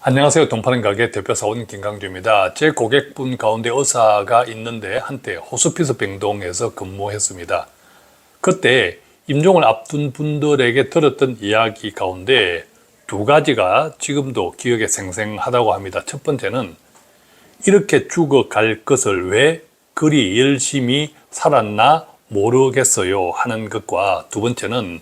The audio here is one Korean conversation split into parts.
안녕하세요. 돈 파는 가게 대표사원 김강주입니다. 제 고객분 가운데 의사가 있는데 한때 호스피스 병동에서 근무했습니다. 그때 임종을 앞둔 분들에게 들었던 이야기 가운데 두 가지가 지금도 기억에 생생하다고 합니다. 첫 번째는 이렇게 죽어갈 것을 왜 그리 열심히 살았나 모르겠어요 하는 것과, 두 번째는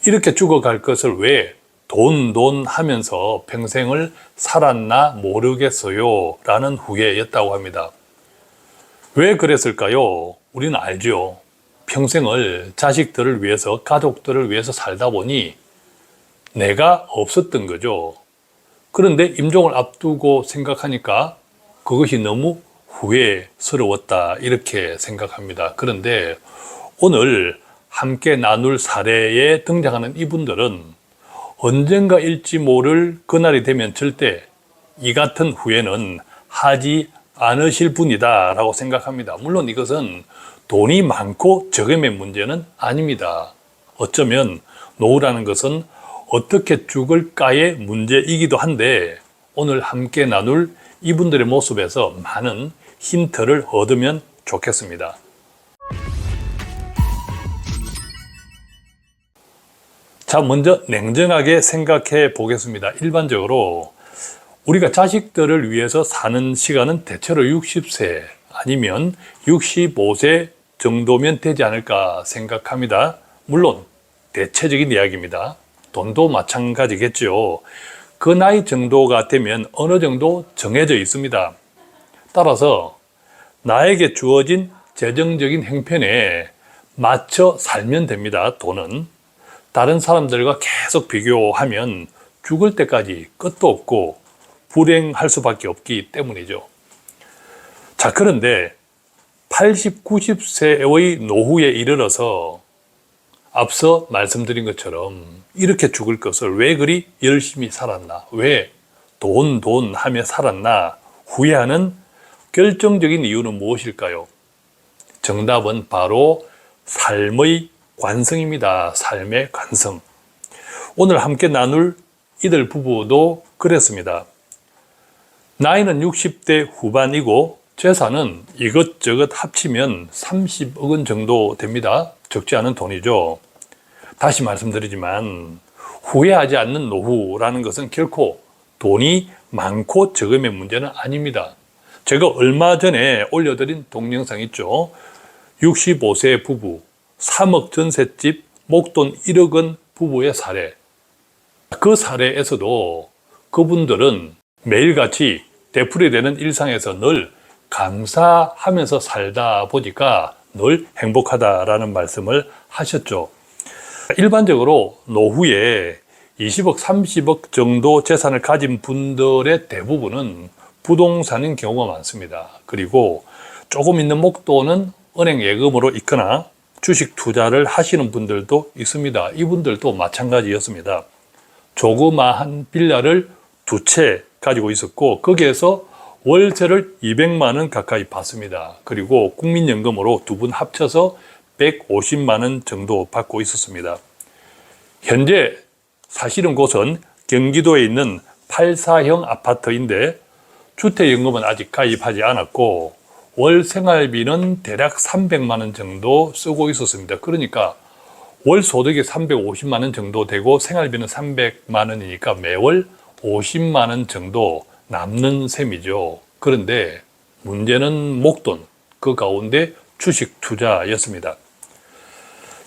이렇게 죽어갈 것을 왜 돈 하면서 평생을 살았나 모르겠어요 라는 후회였다고 합니다. 왜 그랬을까요? 우리는 알죠. 평생을 자식들을 위해서, 가족들을 위해서 살다 보니 내가 없었던 거죠. 그런데 임종을 앞두고 생각하니까 그것이 너무 후회스러웠다, 이렇게 생각합니다. 그런데 오늘 함께 나눌 사례에 등장하는 이분들은 언젠가일지 모를 그날이 되면 절대 이 같은 후회는 하지 않으실 분이다 라고 생각합니다. 물론 이것은 돈이 많고 적음의 문제는 아닙니다. 어쩌면 노후라는 것은 어떻게 죽을까의 문제이기도 한데, 오늘 함께 나눌 이분들의 모습에서 많은 힌트를 얻으면 좋겠습니다. 자, 먼저 냉정하게 생각해 보겠습니다. 일반적으로 우리가 자식들을 위해서 사는 시간은 대체로 60세 아니면 65세 정도면 되지 않을까 생각합니다. 물론 대체적인 이야기입니다. 돈도 마찬가지겠죠. 그 나이 정도가 되면 어느 정도 정해져 있습니다. 따라서 나에게 주어진 재정적인 형편에 맞춰 살면 됩니다. 돈은 다른 사람들과 계속 비교하면 죽을 때까지 끝도 없고 불행할 수밖에 없기 때문이죠. 자, 그런데 80, 90세의 노후에 이르러서 앞서 말씀드린 것처럼 이렇게 죽을 것을 왜 그리 열심히 살았나, 왜 돈 하며 살았나 후회하는 결정적인 이유는 무엇일까요? 정답은 바로 삶의 관성입니다. 삶의 관성. 오늘 함께 나눌 이들 부부도 그랬습니다. 나이는 60대 후반이고 재산은 이것저것 합치면 30억 원 정도 됩니다. 적지 않은 돈이죠. 다시 말씀드리지만 후회하지 않는 노후라는 것은 결코 돈이 많고 적음의 문제는 아닙니다. 제가 얼마 전에 올려드린 동영상 있죠. 65세 부부 3억 전셋집, 목돈 1억 원 부부의 사례. 그 사례에서도 그분들은 매일같이 되풀이되는 일상에서 늘 감사하면서 살다 보니까 늘 행복하다라는 말씀을 하셨죠. 일반적으로 노후에 20억, 30억 정도 재산을 가진 분들의 대부분은 부동산인 경우가 많습니다. 그리고 조금 있는 목돈은 은행 예금으로 있거나 주식 투자를 하시는 분들도 있습니다. 이분들도 마찬가지였습니다. 조그마한 빌라를 2채 가지고 있었고 거기에서 월세를 200만 원 가까이 받습니다. 그리고 국민연금으로 두 분 합쳐서 150만 원 정도 받고 있었습니다. 현재 사시는 곳은 경기도에 있는 84형 아파트인데 주택연금은 아직 가입하지 않았고 월 생활비는 대략 300만 원 정도 쓰고 있었습니다. 그러니까 월 소득이 350만 원 정도 되고 생활비는 300만 원이니까 매월 50만 원 정도 남는 셈이죠. 그런데 문제는 목돈, 그 가운데 주식 투자였습니다.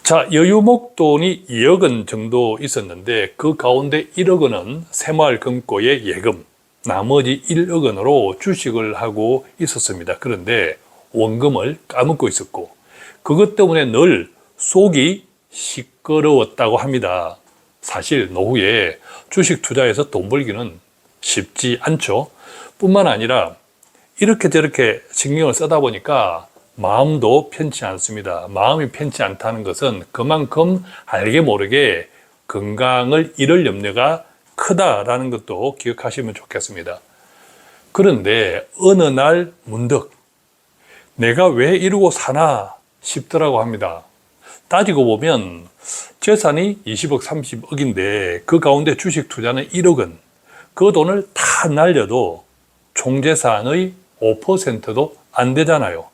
자, 여유 목돈이 2억 원 정도 있었는데 그 가운데 1억 원은 새마을금고의 예금, 나머지 1억 원으로 주식을 하고 있었습니다. 그런데 원금을 까먹고 있었고 그것 때문에 늘 속이 시끄러웠다고 합니다. 사실 노후에 주식 투자해서 돈 벌기는 쉽지 않죠. 뿐만 아니라 이렇게 저렇게 신경을 쓰다 보니까 마음도 편치 않습니다. 마음이 편치 않다는 것은 그만큼 알게 모르게 건강을 잃을 염려가 크다라는 것도 기억하시면 좋겠습니다. 그런데 어느 날 문득 내가 왜 이러고 사나 싶더라고 합니다. 따지고 보면 재산이 20억, 30억인데 그 가운데 주식 투자는 1억 원, 그 돈을 다 날려도 총재산의 5%도 안 되잖아요.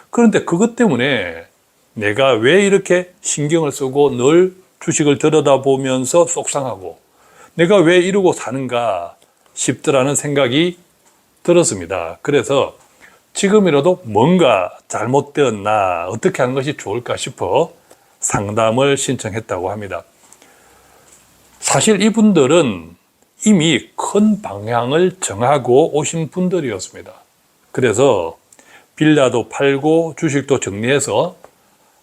그런데 그것 때문에 내가 왜 이렇게 신경을 쓰고 늘 주식을 들여다보면서 속상하고 내가 왜 이러고 사는가 싶더라는 생각이 들었습니다. 그래서 지금이라도 뭔가 잘못되었나 어떻게 하는 것이 좋을까 싶어 상담을 신청했다고 합니다. 사실 이분들은 이미 큰 방향을 정하고 오신 분들이었습니다. 그래서 빌라도 팔고 주식도 정리해서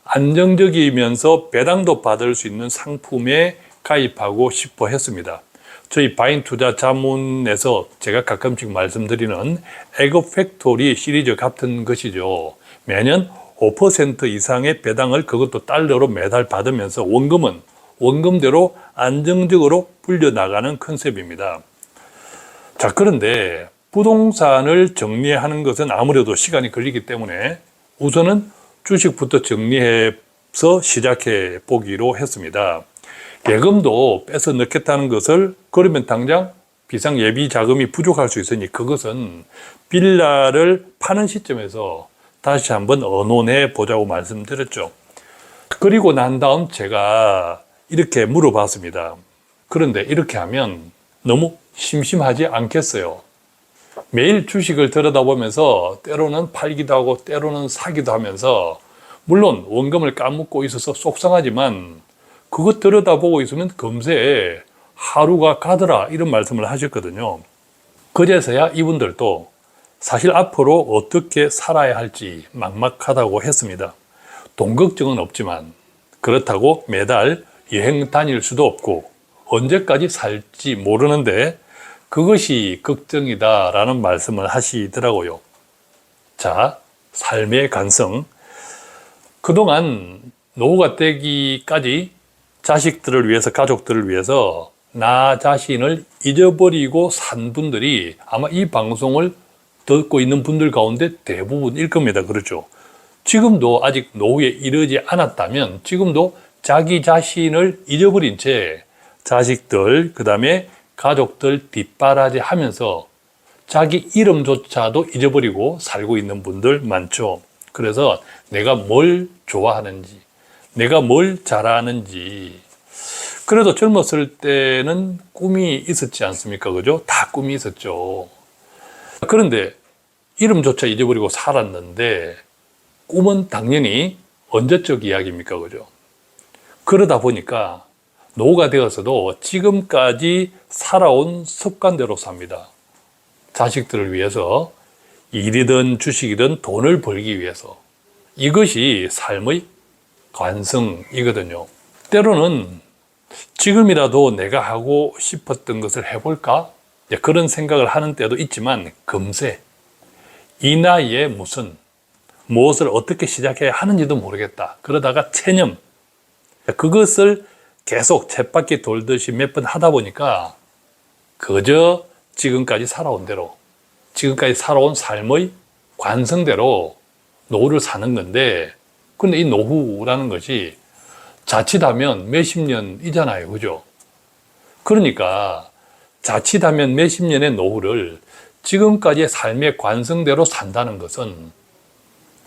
안정적이면서 배당도 받을 수 있는 상품에 가입하고 싶어 했습니다. 저희 바인 투자 자문에서 제가 가끔씩 말씀드리는 에그 팩토리 시리즈 같은 것이죠. 매년 5% 이상의 배당을 그것도 달러로 매달 받으면서 원금은 원금대로 안정적으로 불려나가는 컨셉입니다. 자, 그런데 부동산을 정리하는 것은 아무래도 시간이 걸리기 때문에 우선은 주식부터 정리해서 시작해 보기로 했습니다. 예금도 빼서 넣겠다는 것을 그러면 당장 비상 예비 자금이 부족할 수 있으니 그것은 빌라를 파는 시점에서 다시 한번 의논해 보자고 말씀드렸죠. 그리고 난 다음 제가 이렇게 물어봤습니다. 그런데 이렇게 하면 너무 심심하지 않겠어요? 매일 주식을 들여다보면서 때로는 팔기도 하고 때로는 사기도 하면서 물론 원금을 까먹고 있어서 속상하지만 그것 들여다보고 있으면 금세 하루가 가더라 이런 말씀을 하셨거든요. 그제서야 이분들도 사실 앞으로 어떻게 살아야 할지 막막하다고 했습니다. 돈 걱정은 없지만 그렇다고 매달 여행 다닐 수도 없고 언제까지 살지 모르는데 그것이 걱정이다라는 말씀을 하시더라고요. 자, 삶의 간성. 그동안 노후가 되기까지 자식들을 위해서, 가족들을 위해서 나 자신을 잊어버리고 산 분들이 아마 이 방송을 듣고 있는 분들 가운데 대부분일 겁니다. 그렇죠? 지금도 아직 노후에 이르지 않았다면 지금도 자기 자신을 잊어버린 채 자식들, 그 다음에 가족들 뒷바라지 하면서 자기 이름조차도 잊어버리고 살고 있는 분들 많죠. 그래서 내가 뭘 좋아하는지, 내가 뭘 잘하는지. 그래도 젊었을 때는 꿈이 있었지 않습니까? 그죠? 다 꿈이 있었죠. 그런데 이름조차 잊어버리고 살았는데 꿈은 당연히 언제적 이야기입니까? 그죠? 그러다 보니까 노후가 되어서도 지금까지 살아온 습관대로 삽니다. 자식들을 위해서 일이든 주식이든 돈을 벌기 위해서. 이것이 삶의 관성이거든요. 때로는 지금이라도 내가 하고 싶었던 것을 해볼까? 그런 생각을 하는 때도 있지만 금세 이 나이에 무엇을 어떻게 시작해야 하는지도 모르겠다. 그러다가 체념. 그것을 계속 쳇바퀴 돌듯이 몇 번 하다 보니까 그저 지금까지 살아온 대로, 지금까지 살아온 삶의 관성대로 노후를 사는 건데, 근데 이 노후라는 것이 자칫하면 몇십 년이잖아요. 그죠? 그러니까 자칫하면 몇십 년의 노후를 지금까지의 삶의 관성대로 산다는 것은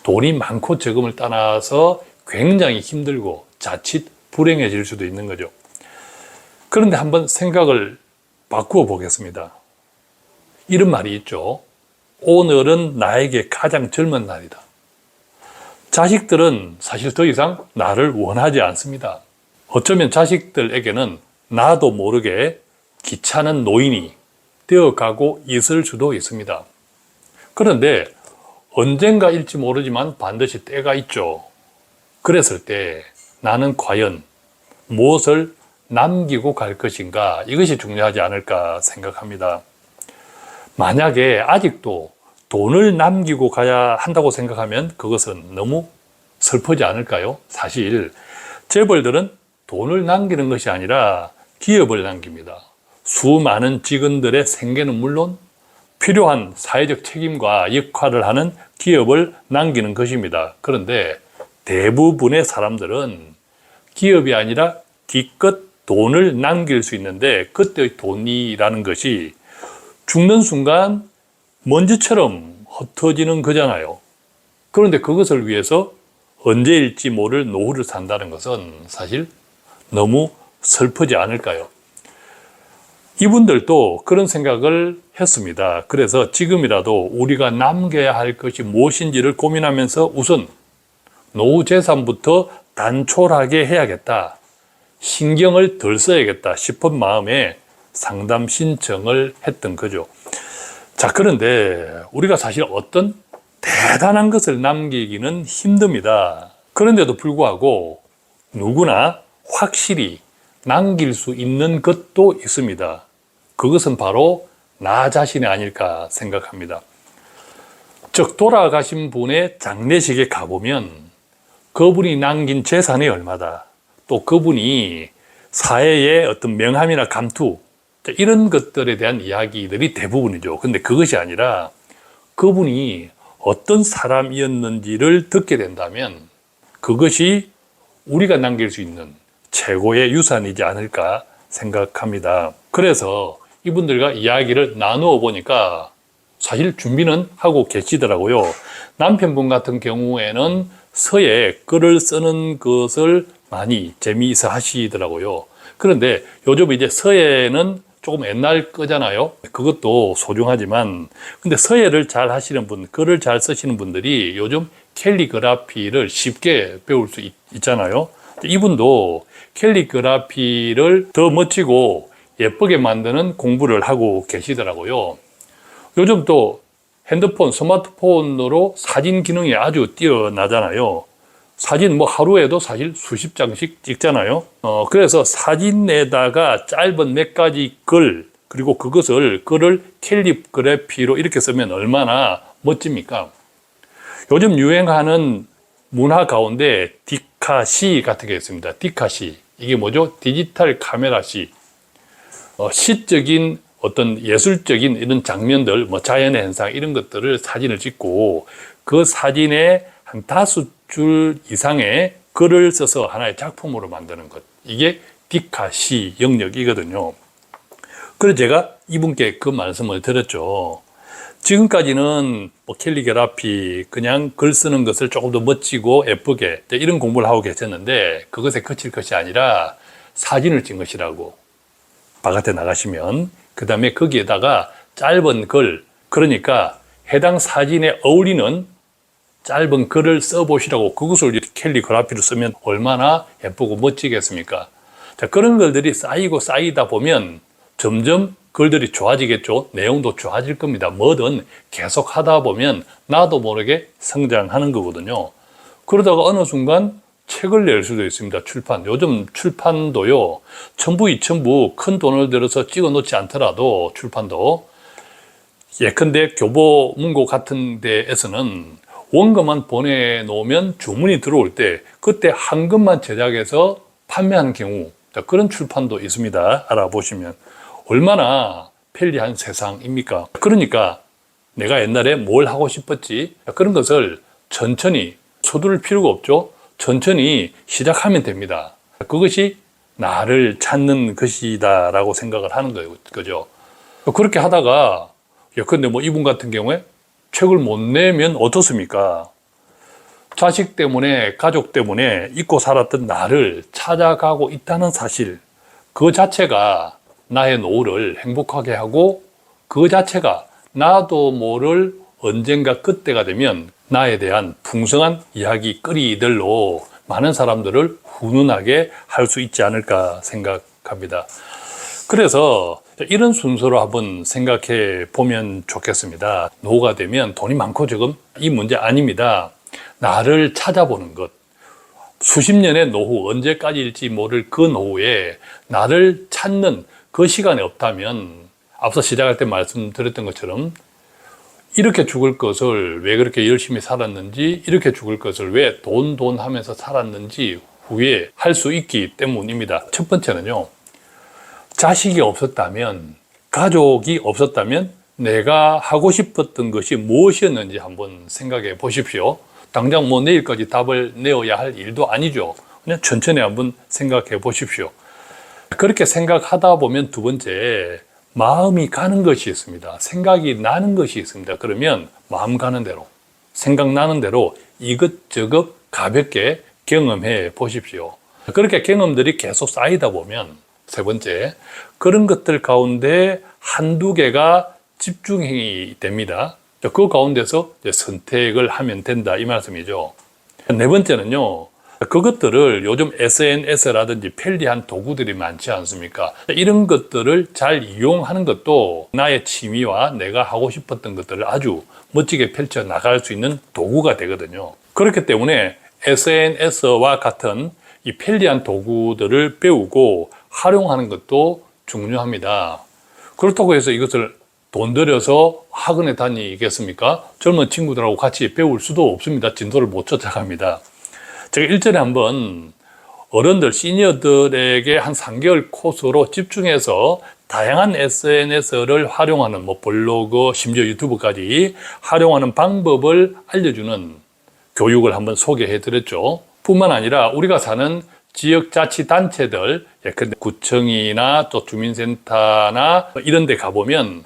돈이 많고 적음을 떠나서 굉장히 힘들고 자칫 불행해질 수도 있는 거죠. 그런데 한번 생각을 바꾸어 보겠습니다. 이런 말이 있죠. 오늘은 나에게 가장 젊은 날이다. 자식들은 사실 더 이상 나를 원하지 않습니다. 어쩌면 자식들에게는 나도 모르게 귀찮은 노인이 되어가고 있을 수도 있습니다. 그런데 언젠가일지 모르지만 반드시 때가 있죠. 그랬을 때 나는 과연 무엇을 남기고 갈 것인가? 이것이 중요하지 않을까 생각합니다. 만약에 아직도 돈을 남기고 가야 한다고 생각하면 그것은 너무 슬프지 않을까요? 사실 재벌들은 돈을 남기는 것이 아니라 기업을 남깁니다. 수많은 직원들의 생계는 물론 필요한 사회적 책임과 역할을 하는 기업을 남기는 것입니다. 그런데 대부분의 사람들은 기업이 아니라 기껏 돈을 남길 수 있는데 그때의 돈이라는 것이 죽는 순간 먼지처럼 흩어지는 거잖아요. 그런데 그것을 위해서 언제일지 모를 노후를 산다는 것은 사실 너무 슬프지 않을까요? 이분들도 그런 생각을 했습니다. 그래서 지금이라도 우리가 남겨야 할 것이 무엇인지를 고민하면서 우선 노후 재산부터 단촐하게 해야겠다, 신경을 덜 써야겠다 싶은 마음에 상담 신청을 했던 거죠. 자, 그런데 우리가 사실 어떤 대단한 것을 남기기는 힘듭니다. 그런데도 불구하고 누구나 확실히 남길 수 있는 것도 있습니다. 그것은 바로 나 자신이 아닐까 생각합니다. 즉, 돌아가신 분의 장례식에 가보면 그분이 남긴 재산이 얼마다, 또 그분이 사회의 어떤 명함이나 감투, 이런 것들에 대한 이야기들이 대부분이죠. 근데 그것이 아니라 그분이 어떤 사람이었는지를 듣게 된다면 그것이 우리가 남길 수 있는 최고의 유산이지 않을까 생각합니다. 그래서 이분들과 이야기를 나누어 보니까 사실 준비는 하고 계시더라고요. 남편분 같은 경우에는 서예 글을 쓰는 것을 많이 재미있어 하시더라고요. 그런데 요즘 이제 서예는 조금 옛날 거잖아요. 그것도 소중하지만, 근데 서예를 잘 하시는 분, 글을 잘 쓰시는 분들이 요즘 캘리그라피를 쉽게 배울 수 있잖아요. 이분도 캘리그라피를 더 멋지고 예쁘게 만드는 공부를 하고 계시더라고요. 요즘 또 핸드폰, 스마트폰으로 사진 기능이 아주 뛰어나잖아요. 사진 뭐 하루에도 사실 수십 장씩 찍잖아요. 그래서 사진에다가 짧은 몇 가지 글, 그리고 글을 캘리그래피로 이렇게 쓰면 얼마나 멋집니까? 요즘 유행하는 문화 가운데 디카시 같은 게 있습니다. 디카시. 이게 뭐죠? 디지털 카메라 시. 시적인 어떤 예술적인 이런 장면들, 뭐 자연의 현상 이런 것들을 사진을 찍고 그 사진에 한 5줄 이상의 글을 써서 하나의 작품으로 만드는 것. 이게 디카시 영역이거든요. 그래서 제가 이분께 그 말씀을 드렸죠. 지금까지는 뭐 캘리그라피, 그냥 글 쓰는 것을 조금 더 멋지고 예쁘게 이런 공부를 하고 계셨는데 그것에 그칠 것이 아니라 사진을 찍은 것이라고. 바깥에 나가시면 그 다음에 거기에다가 짧은 글, 그러니까 해당 사진에 어울리는 짧은 글을 써보시라고. 그것을 캘리그라피로 쓰면 얼마나 예쁘고 멋지겠습니까? 자, 그런 글들이 쌓이고 쌓이다 보면 점점 글들이 좋아지겠죠. 내용도 좋아질 겁니다. 뭐든 계속 하다 보면 나도 모르게 성장하는 거거든요. 그러다가 어느 순간 책을 낼 수도 있습니다. 출판. 요즘 출판도요, 1000부, 2000부 큰 돈을 들여서 찍어 놓지 않더라도 출판도 예컨대 교보문고 같은 데에서는 원고만 보내놓으면 주문이 들어올 때 그때 한 권만 제작해서 판매하는 경우, 그런 출판도 있습니다. 알아보시면 얼마나 편리한 세상입니까? 그러니까 내가 옛날에 뭘 하고 싶었지, 그런 것을 천천히, 서두를 필요가 없죠. 천천히 시작하면 됩니다. 그것이 나를 찾는 것이다 라고 생각을 하는 거죠. 그렇게 하다가 예컨대 뭐 이분 같은 경우에 책을 못 내면 어떻습니까? 자식 때문에, 가족 때문에 잊고 살았던 나를 찾아가고 있다는 사실, 그 자체가 나의 노후를 행복하게 하고 그 자체가 나도 모를 언젠가 그때가 되면 나에 대한 풍성한 이야기거리들로 많은 사람들을 훈훈하게 할 수 있지 않을까 생각합니다. 그래서 이런 순서로 한번 생각해 보면 좋겠습니다. 노후가 되면 돈이 많고 적음 이 문제 아닙니다. 나를 찾아보는 것. 수십 년의 노후, 언제까지일지 모를 그 노후에 나를 찾는 그 시간이 없다면 앞서 시작할 때 말씀드렸던 것처럼 이렇게 죽을 것을 왜 그렇게 열심히 살았는지, 이렇게 죽을 것을 왜 돈 하면서 살았는지 후회할 수 있기 때문입니다. 첫 번째는요, 자식이 없었다면, 가족이 없었다면 내가 하고 싶었던 것이 무엇이었는지 한번 생각해 보십시오. 당장 뭐 내일까지 답을 내어야 할 일도 아니죠. 그냥 천천히 한번 생각해 보십시오. 그렇게 생각하다 보면 두 번째, 마음이 가는 것이 있습니다. 생각이 나는 것이 있습니다. 그러면 마음 가는 대로, 생각나는 대로 이것저것 가볍게 경험해 보십시오. 그렇게 경험들이 계속 쌓이다 보면 세 번째, 그런 것들 가운데 한두 개가 집중이 됩니다. 그 가운데서 선택을 하면 된다 이 말씀이죠. 네 번째는요, 그것들을 요즘 SNS라든지 편리한 도구들이 많지 않습니까? 이런 것들을 잘 이용하는 것도 나의 취미와 내가 하고 싶었던 것들을 아주 멋지게 펼쳐 나갈 수 있는 도구가 되거든요. 그렇기 때문에 SNS와 같은 이 편리한 도구들을 배우고 활용하는 것도 중요합니다. 그렇다고 해서 이것을 돈 들여서 학원에 다니겠습니까? 젊은 친구들하고 같이 배울 수도 없습니다. 진도를 못 쫓아갑니다. 제가 일전에 한번 어른들, 시니어들에게 한 3개월 코스로 집중해서 다양한 SNS를 활용하는 블로그, 심지어 유튜브까지 활용하는 방법을 알려주는 교육을 한번 소개해 드렸죠. 뿐만 아니라 우리가 사는 지역자치단체들, 예컨대 구청이나 또 주민센터나 이런 데 가보면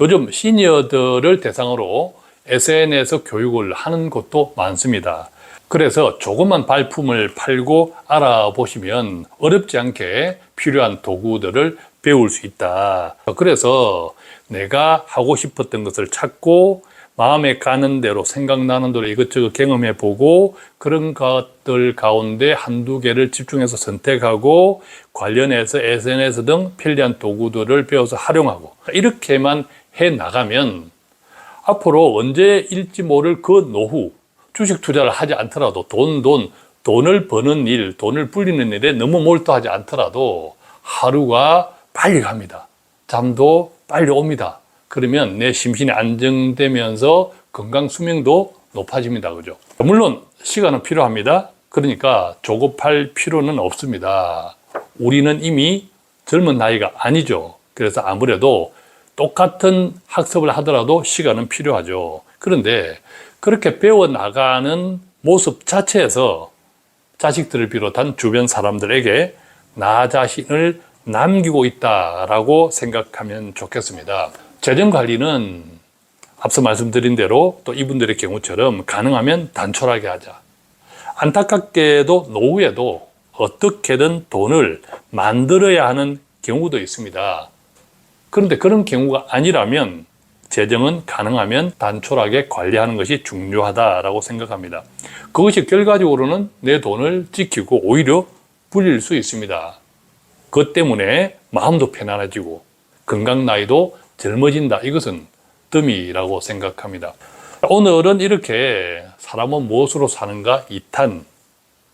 요즘 시니어들을 대상으로 SNS 교육을 하는 곳도 많습니다. 그래서 조그만 발품을 팔고 알아보시면 어렵지 않게 필요한 도구들을 배울 수 있다. 그래서 내가 하고 싶었던 것을 찾고 마음에 가는 대로 생각나는 대로 이것저것 경험해 보고 그런 것들 가운데 한두 개를 집중해서 선택하고 관련해서 SNS 등 편리한 도구들을 배워서 활용하고 이렇게만 해 나가면 앞으로 언제일지 모를 그 노후 주식 투자를 하지 않더라도 돈을 버는 일, 돈을 불리는 일에 너무 몰두하지 않더라도 하루가 빨리 갑니다. 잠도 빨리 옵니다. 그러면 내 심신이 안정되면서 건강 수명도 높아집니다. 그죠? 물론 시간은 필요합니다. 그러니까 조급할 필요는 없습니다. 우리는 이미 젊은 나이가 아니죠. 그래서 아무래도 똑같은 학습을 하더라도 시간은 필요하죠. 그런데 그렇게 배워나가는 모습 자체에서 자식들을 비롯한 주변 사람들에게 나 자신을 남기고 있다라고 생각하면 좋겠습니다. 재정관리는 앞서 말씀드린 대로 또 이분들의 경우처럼 가능하면 단촐하게 하자. 안타깝게도 노후에도 어떻게든 돈을 만들어야 하는 경우도 있습니다. 그런데 그런 경우가 아니라면 재정은 가능하면 단촐하게 관리하는 것이 중요하다라고 생각합니다. 그것이 결과적으로는 내 돈을 지키고 오히려 불릴 수 있습니다. 그것 때문에 마음도 편안해지고 건강 나이도 젊어진다. 이것은 뜸이라고 생각합니다. 오늘은 이렇게 사람은 무엇으로 사는가 2탄,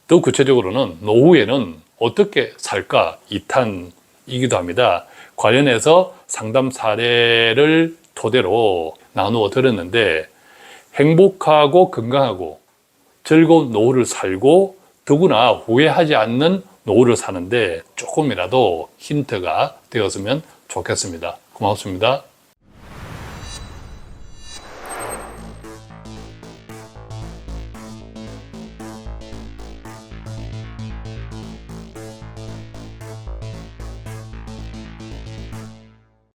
더 구체적으로는 노후에는 어떻게 살까 2탄이기도 합니다. 관련해서 상담 사례를 토대로 나누어 드렸는데 행복하고 건강하고 즐거운 노후를 살고 더구나 후회하지 않는 노후를 사는데 조금이라도 힌트가 되었으면 좋겠습니다. 고맙습니다.